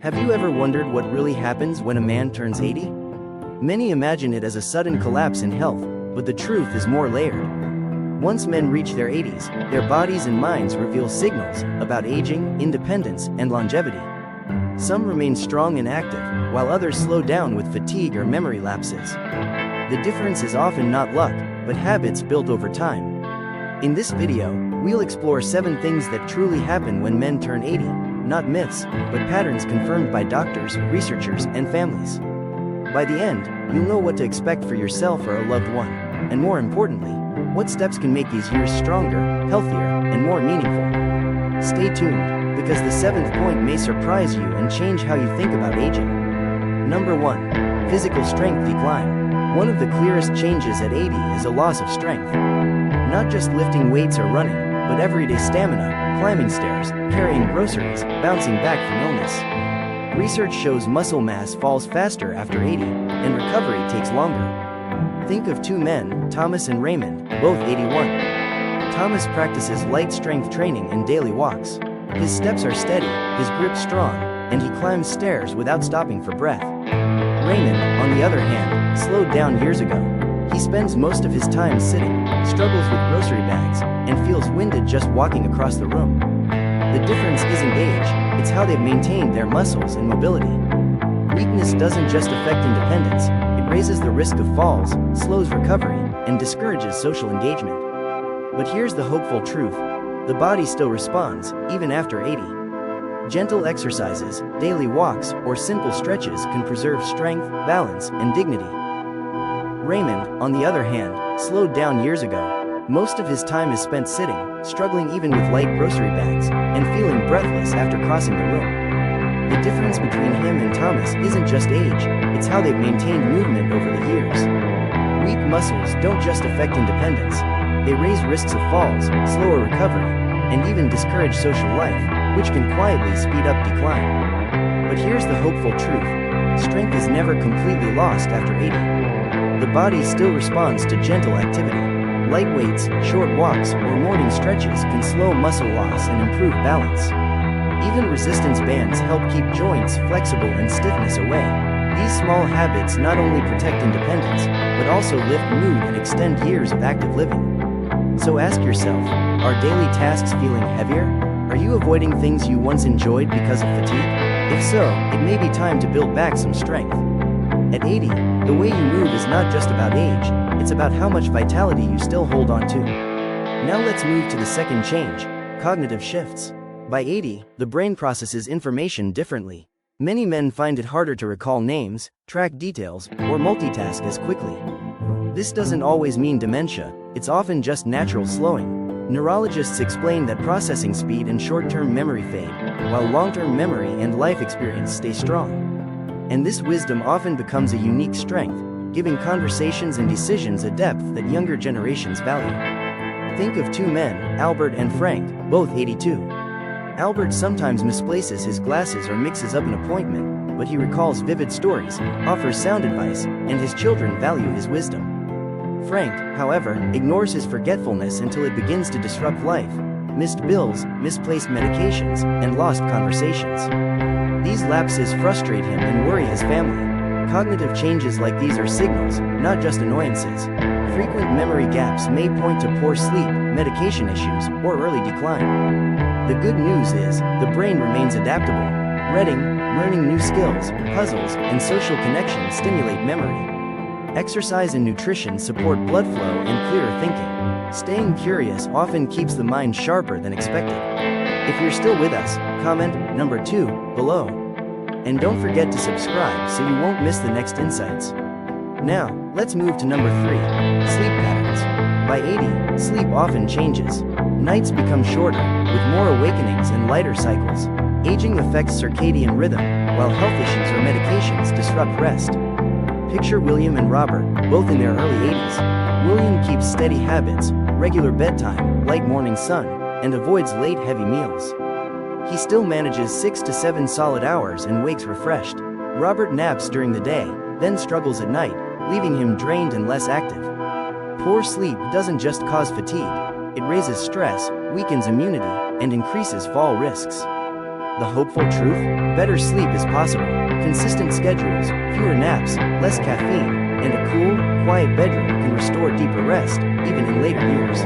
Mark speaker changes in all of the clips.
Speaker 1: Have you ever wondered what really happens when a man turns 80? Many imagine it as a sudden collapse in health, but the truth is more layered. Once men reach their 80s, their bodies and minds reveal signals about aging, independence, and longevity. Some remain strong and active, while others slow down with fatigue or memory lapses. The difference is often not luck, but habits built over time. In this video, we'll explore 7 things that truly happen when men turn 80, not myths, but patterns confirmed by doctors, researchers, and families. By the end, you'll know what to expect for yourself or a loved one, and more importantly, what steps can make these years stronger, healthier, and more meaningful. Stay tuned, because the 7th point may surprise you and change how you think about aging. Number 1. Physical strength decline. One of the clearest changes at 80 is a loss of strength. Not just lifting weights or running, but everyday stamina, climbing stairs, carrying groceries, bouncing back from illness. Research shows muscle mass falls faster after 80, and recovery takes longer. Think of 2 men, Thomas and Raymond, both 81. Thomas practices light strength training and daily walks. His steps are steady, his grip strong, and he climbs stairs without stopping for breath. Raymond, on the other hand, slowed down years ago. He spends most of his time sitting, struggles with grocery bags, and feels winded just walking across the room. The difference isn't age, it's how they've maintained their muscles and mobility. Weakness doesn't just affect independence, it raises the risk of falls, slows recovery, and discourages social engagement. But here's the hopeful truth: the body still responds, even after 80. Gentle exercises, daily walks, or simple stretches can preserve strength, balance, and dignity. Raymond, on the other hand, slowed down years ago. Most of his time is spent sitting, struggling even with light grocery bags, and feeling breathless after crossing the room. The difference between him and Thomas isn't just age, it's how they've maintained movement over the years. Weak muscles don't just affect independence, they raise risks of falls, slower recovery, and even discourage social life, which can quietly speed up decline. But here's the hopeful truth: strength is never completely lost after 80. The body still responds to gentle activity. Light weights, short walks, or morning stretches can slow muscle loss and improve balance. Even resistance bands help keep joints flexible and stiffness away. These small habits not only protect independence, but also lift mood and extend years of active living. So ask yourself, are daily tasks feeling heavier? Are you avoiding things you once enjoyed because of fatigue? If so, it may be time to build back some strength. At 80, the way you move is not just about age, it's about how much vitality you still hold on to. Now let's move to the second change: cognitive shifts. By 80, the brain processes information differently. Many men find it harder to recall names, track details, or multitask as quickly. This doesn't always mean dementia, it's often just natural slowing. Neurologists explain that processing speed and short-term memory fade, while long-term memory and life experience stay strong. And this wisdom often becomes a unique strength, giving conversations and decisions a depth that younger generations value. Think of 2 men, Albert and Frank, both 82. Albert sometimes misplaces his glasses or mixes up an appointment, but he recalls vivid stories, offers sound advice, and his children value his wisdom. Frank, however, ignores his forgetfulness until it begins to disrupt life: missed bills, misplaced medications, and lost conversations. These lapses frustrate him and worry his family. Cognitive changes like these are signals, not just annoyances. Frequent memory gaps may point to poor sleep, medication issues, or early decline. The good news is, the brain remains adaptable. Reading, learning new skills, puzzles, and social connections stimulate memory. Exercise and nutrition support blood flow and clearer thinking. Staying curious often keeps the mind sharper than expected. If you're still with us, comment number 2 below. And don't forget to subscribe so you won't miss the next insights. Now, let's move to number 3, sleep patterns. By 80, sleep often changes. Nights become shorter, with more awakenings and lighter cycles. Aging affects circadian rhythm, while health issues or medications disrupt rest. Picture William and Robert, both in their early 80s. William keeps steady habits, regular bedtime, light morning sun, and avoids late heavy meals. He still manages 6 to 7 solid hours and wakes refreshed. Robert naps during the day, then struggles at night, leaving him drained and less active. Poor sleep doesn't just cause fatigue, it raises stress, weakens immunity, and increases fall risks. The hopeful truth? Better sleep is possible. Consistent schedules, fewer naps, less caffeine, and a cool, quiet bedroom can restore deeper rest, even in later years.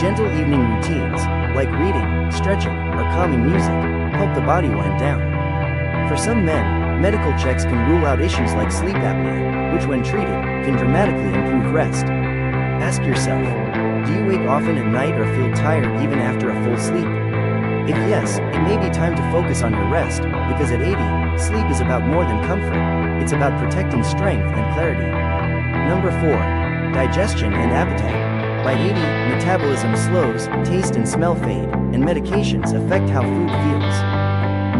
Speaker 1: Gentle evening routines, like reading, stretching, or calming music, help the body wind down. For some men, medical checks can rule out issues like sleep apnea, which when treated, can dramatically improve rest. Ask yourself, do you wake often at night or feel tired even after a full sleep? If yes, it may be time to focus on your rest, because at 80, sleep is about more than comfort, it's about protecting strength and clarity. Number 4. Digestion and appetite. By 80, metabolism slows, taste and smell fade, and medications affect how food feels.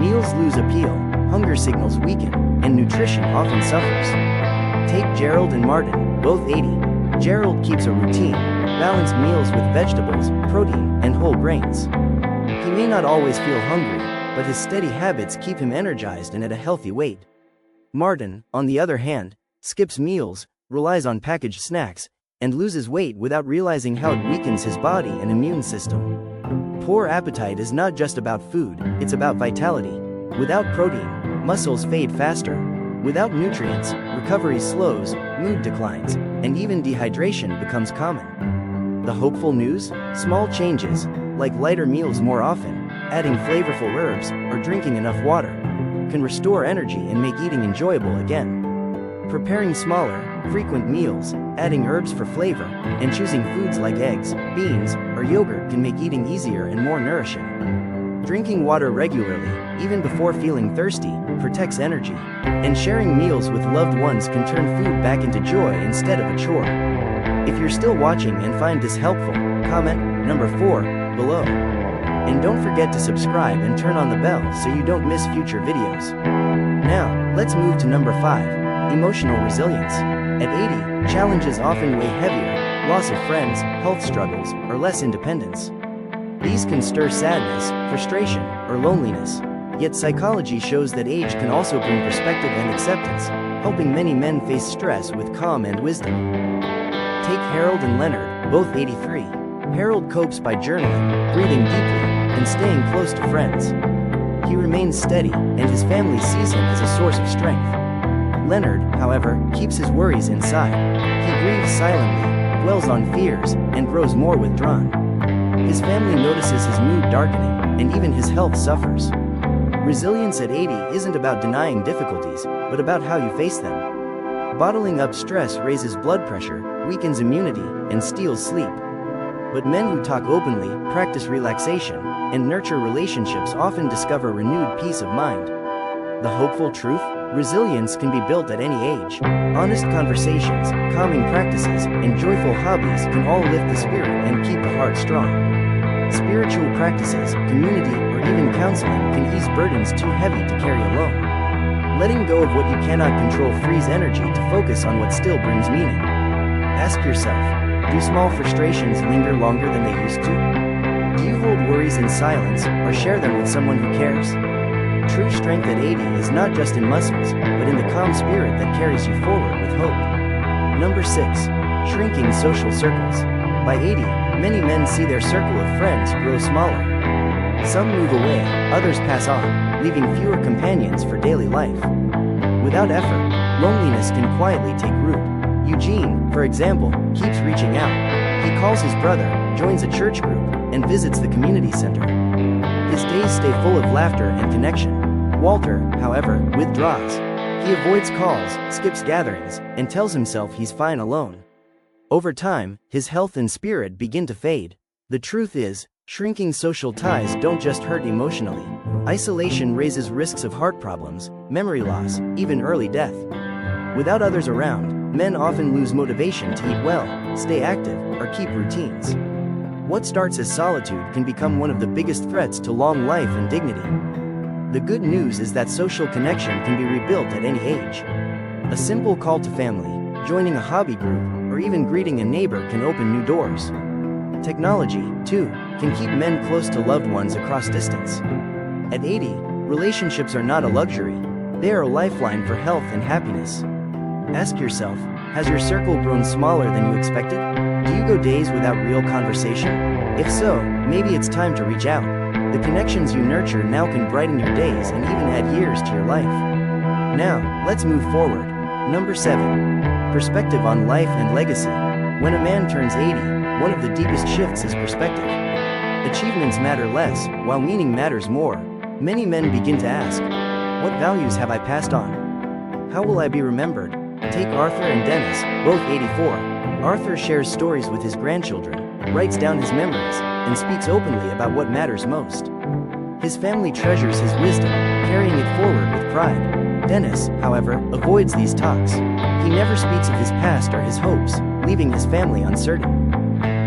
Speaker 1: Meals lose appeal, hunger signals weaken, and nutrition often suffers. Take Gerald and Martin, both 80. Gerald keeps a routine, balanced meals with vegetables, protein, and whole grains. He may not always feel hungry, but his steady habits keep him energized and at a healthy weight. Martin, on the other hand, skips meals, relies on packaged snacks, and loses weight without realizing how it weakens his body and immune system. Poor appetite is not just about food, it's about vitality. Without protein, muscles fade faster. Without nutrients, recovery slows, mood declines, and even dehydration becomes common. The hopeful news? Small changes, like lighter meals more often, adding flavorful herbs, or drinking enough water, can restore energy and make eating enjoyable again. Preparing smaller, frequent meals, adding herbs for flavor, and choosing foods like eggs, beans, or yogurt can make eating easier and more nourishing. Drinking water regularly, even before feeling thirsty, protects energy, and sharing meals with loved ones can turn food back into joy instead of a chore. If you're still watching and find this helpful, comment number 4 below. And don't forget to subscribe and turn on the bell so you don't miss future videos. Now, let's move to number 5. Emotional resilience. At 80, challenges often weigh heavier, loss of friends, health struggles, or less independence. These can stir sadness, frustration, or loneliness. Yet psychology shows that age can also bring perspective and acceptance, helping many men face stress with calm and wisdom. Take Harold and Leonard, both 83. Harold copes by journaling, breathing deeply, and staying close to friends. He remains steady, and his family sees him as a source of strength. Leonard, however, keeps his worries inside. He grieves silently, dwells on fears, and grows more withdrawn. His family notices his mood darkening, and even his health suffers. Resilience at 80 isn't about denying difficulties, but about how you face them. Bottling up stress raises blood pressure, weakens immunity, and steals sleep. But men who talk openly, practice relaxation, and nurture relationships often discover renewed peace of mind. The hopeful truth? Resilience can be built at any age. Honest conversations, calming practices, and joyful hobbies can all lift the spirit and keep the heart strong. Spiritual practices, community, or even counseling can ease burdens too heavy to carry alone. Letting go of what you cannot control frees energy to focus on what still brings meaning. Ask yourself, do small frustrations linger longer than they used to? Do you hold worries in silence, or share them with someone who cares? True strength at 80 is not just in muscles, but in the calm spirit that carries you forward with hope. Number 6. Shrinking social circles. By 80, many men see their circle of friends grow smaller. Some move away, others pass on, leaving fewer companions for daily life. Without effort, loneliness can quietly take root. Eugene, for example, keeps reaching out. He calls his brother, joins a church group, and visits the community center. His days stay full of laughter and connection. Walter, however, withdraws. He avoids calls, skips gatherings, and tells himself he's fine alone. Over time, his health and spirit begin to fade. The truth is, shrinking social ties don't just hurt emotionally. Isolation raises risks of heart problems, memory loss, even early death. Without others around, men often lose motivation to eat well, stay active, or keep routines. What starts as solitude can become one of the biggest threats to long life and dignity. The good news is that social connection can be rebuilt at any age. A simple call to family, joining a hobby group, or even greeting a neighbor can open new doors. Technology, too, can keep men close to loved ones across distance. At 80, relationships are not a luxury, they are a lifeline for health and happiness. Ask yourself, has your circle grown smaller than you expected? Do you go days without real conversation? If so, maybe it's time to reach out. The connections you nurture now can brighten your days and even add years to your life. Now, let's move forward. Number 7. Perspective on life and legacy. When a man turns 80, one of the deepest shifts is perspective. Achievements matter less, while meaning matters more. Many men begin to ask, what values have I passed on? How will I be remembered? Take Arthur and Dennis, both 84. Arthur shares stories with his grandchildren, writes down his memories, and speaks openly about what matters most. His family treasures his wisdom, carrying it forward with pride. Dennis, however, avoids these talks. He never speaks of his past or his hopes, leaving his family uncertain.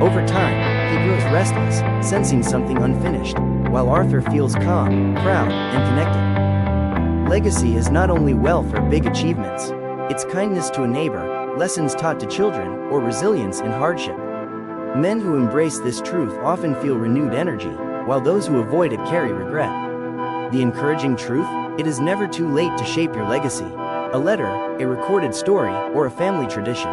Speaker 1: Over time, he grows restless, sensing something unfinished, while Arthur feels calm, proud, and connected. Legacy is not only wealth or big achievements. It's kindness to a neighbor, lessons taught to children, or resilience in hardship. Men who embrace this truth often feel renewed energy, while those who avoid it carry regret. The encouraging truth? It is never too late to shape your legacy. A letter, a recorded story, or a family tradition,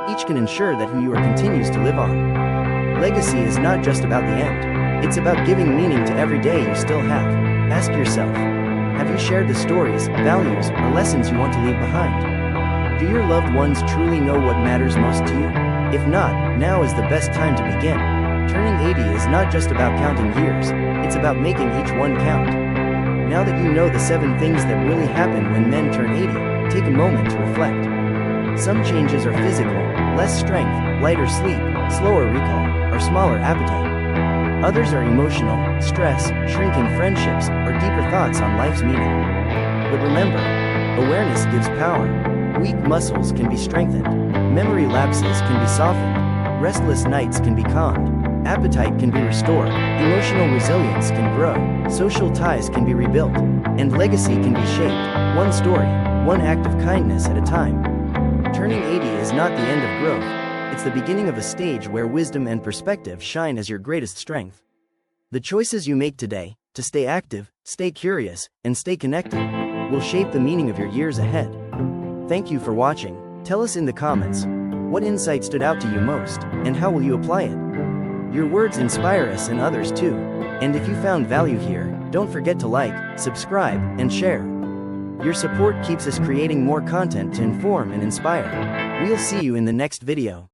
Speaker 1: each can ensure that who you are continues to live on. Legacy is not just about the end. It's about giving meaning to every day you still have. Ask yourself, have you shared the stories, values, or lessons you want to leave behind? Do your loved ones truly know what matters most to you? If not, now is the best time to begin. Turning 80 is not just about counting years, it's about making each one count. Now that you know the 7 things that really happen when men turn 80, take a moment to reflect. Some changes are physical, less strength, lighter sleep, slower recall, or smaller appetite. Others are emotional, stress, shrinking friendships, or deeper thoughts on life's meaning. But remember, awareness gives power. Weak muscles can be strengthened. Memory lapses can be softened. Restless nights can be calmed. Appetite can be restored. Emotional resilience can grow. Social ties can be rebuilt. And legacy can be shaped, one story, one act of kindness at a time. Turning 80 is not the end of growth. It's the beginning of a stage where wisdom and perspective shine as your greatest strength. The choices you make today, to stay active, stay curious, and stay connected, will shape the meaning of your years ahead. Thank you for watching. Tell us in the comments, what insight stood out to you most, and how will you apply it? Your words inspire us and others too. And if you found value here, don't forget to like, subscribe, and share. Your support keeps us creating more content to inform and inspire. We'll see you in the next video.